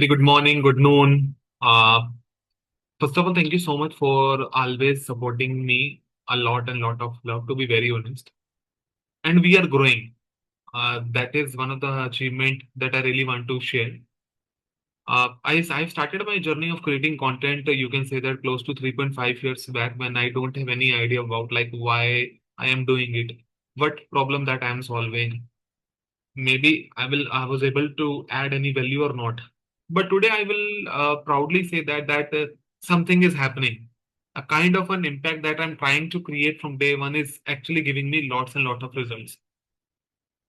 Very good morning, good noon. First of all, thank you so much for always supporting me a lot and lot of love, to be very honest. And we are growing. That is one of the achievement that I really want to share. I've started my journey of creating content. You can say that close to 3.5 years back when I don't have any idea about like why I am doing it, what problem that I am solving. Maybe I was able to add any value or not. But today I will proudly say that something is happening. A kind of an impact that I'm trying to create from day one is actually giving me lots and lots of results.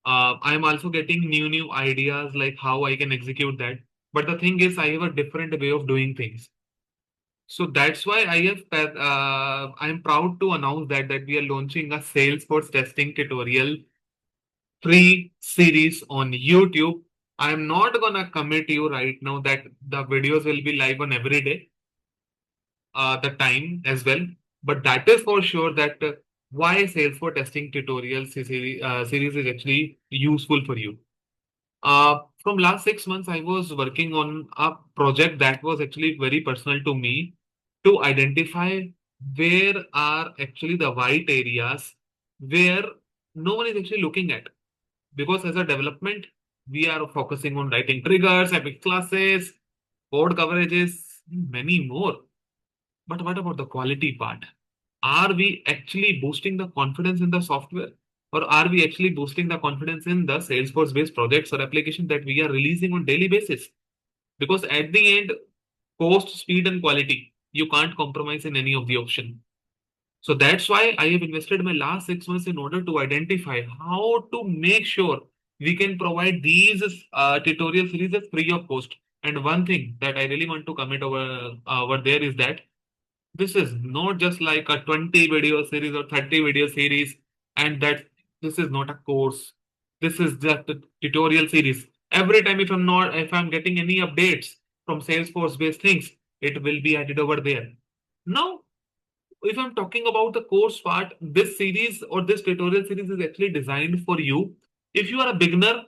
I'm also getting new ideas like how I can execute that. But the thing is, I have a different way of doing things. So that's why I'm proud to announce that we are launching a Salesforce testing tutorial free series on YouTube. I'm not gonna commit you right now that the videos will be live on every day, the time as well. But that is for sure that why Salesforce testing tutorials series is actually useful for you. From last 6 months, I was working on a project that was actually very personal to me to identify where are actually the white areas where no one is actually looking at, because as a development, we are focusing on writing triggers, epic classes, code coverages, many more. But what about the quality part? Are we actually boosting the confidence in the software? Or are we actually boosting the confidence in the Salesforce based projects or applications that we are releasing on daily basis? Because at the end, cost, speed, and quality, you can't compromise in any of the option. So that's why I have invested my last 6 months in order to identify how to make sure we can provide these tutorial series as free of cost. And one thing that I really want to commit over there is that this is not just like a 20 video series or 30 video series, and that this is not a course. This is just a tutorial series. Every time if I'm getting any updates from Salesforce based things, it will be added over there. Now if I'm talking about the course part, this series or this tutorial series is actually designed for you. If you are a beginner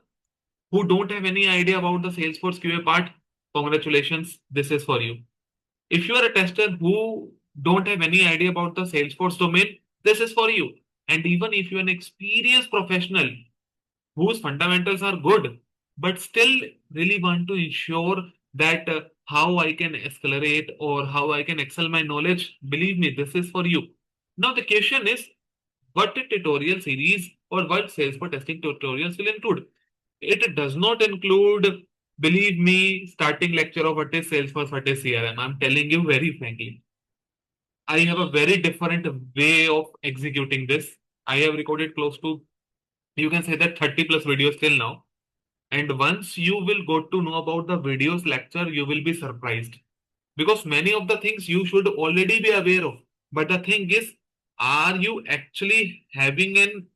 who don't have any idea about the Salesforce QA part, congratulations, this is for you. If you are a tester who don't have any idea about the Salesforce domain, this is for you. And even if you're an experienced professional whose fundamentals are good, but still really want to ensure that how I can accelerate or how I can excel my knowledge, believe me, this is for you. Now, the question is what a tutorial series or what Salesforce testing tutorials will include. It does not include, believe me, starting lecture of what is Salesforce, what is CRM. I'm telling you very frankly. I have a very different way of executing this. I have recorded close to, you can say that 30 plus videos till now, and once you will go to know about the videos lecture, you will be surprised. Because many of the things you should already be aware of. But the thing is, are you actually having an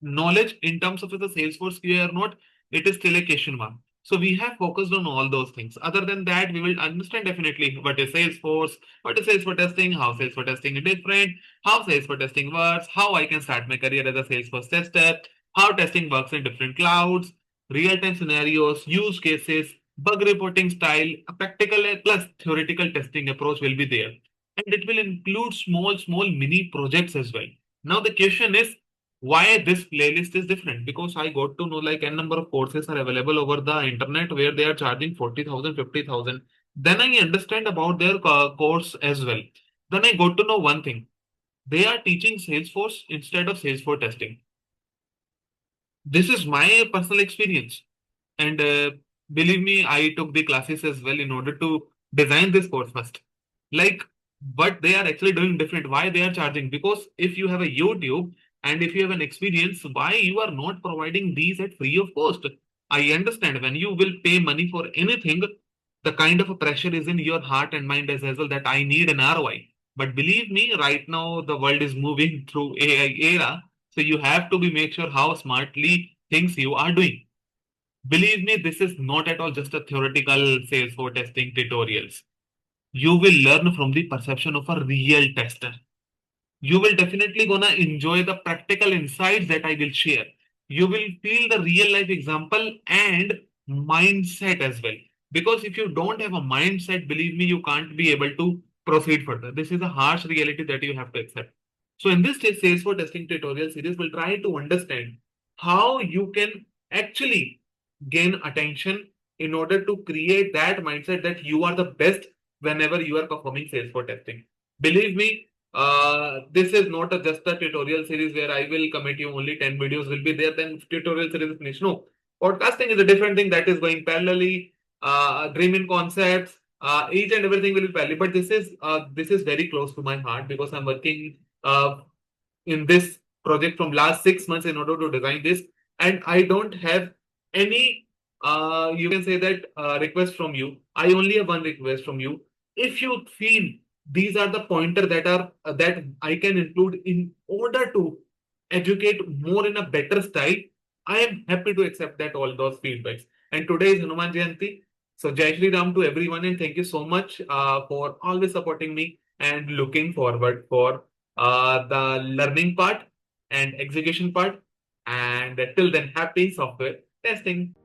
knowledge in terms of the Salesforce QA or not? It is still a question mark. So we have focused on all those things. Other than that, we will understand definitely what is Salesforce, what is Salesforce testing, how Salesforce testing is different, how Salesforce testing works, how I can start my career as a Salesforce tester, how testing works in different clouds, real-time scenarios, use cases, bug reporting style, a practical plus theoretical testing approach will be there. And it will include small mini projects as well. Now the question is, why this playlist is different? Because I got to know like n number of courses are available over the internet where they are charging 40,000, 50,000. Then I understand about their course as well. Then I got to know one thing. They are teaching Salesforce instead of Salesforce testing. This is my personal experience. And believe me, I took the classes as well in order to design this course first. Like what they are actually doing different, why they are charging. Because if you have a YouTube and if you have an experience, why you are not providing these at free of cost? I understand when you will pay money for anything, the kind of a pressure is in your heart and mind as well that I need an ROI. But believe me, right now the world is moving through AI era. So you have to be make sure how smartly things you are doing. Believe me, this is not at all just a theoretical Salesforce testing tutorials. You will learn from the perception of a real tester. You will definitely gonna enjoy the practical insights that I will share. You will feel the real life example and mindset as well. Because if you don't have a mindset, believe me, you can't be able to proceed further. This is a harsh reality that you have to accept. So in this Salesforce testing tutorial series, we'll try to understand how you can actually gain attention in order to create that mindset that you are the best whenever you are performing Salesforce testing. Believe me, this is not just a tutorial series where I will commit you only 10 videos will be there, then tutorial series is finished. No, podcasting is a different thing that is going parallelly. Dreaming concepts, each and everything will be parallel. But this is very close to my heart because I'm working in this project from last 6 months in order to design this, and I don't have any you can say that request from you. I only have one request from you. If you feel these are the pointer that are that I can include in order to educate more in a better style, I am happy to accept that all those feedbacks. And today is Hanuman Jayanti, so Jai Shri Ram to everyone, and thank you so much for always supporting me and looking forward for the learning part and execution part. And till then, happy software testing.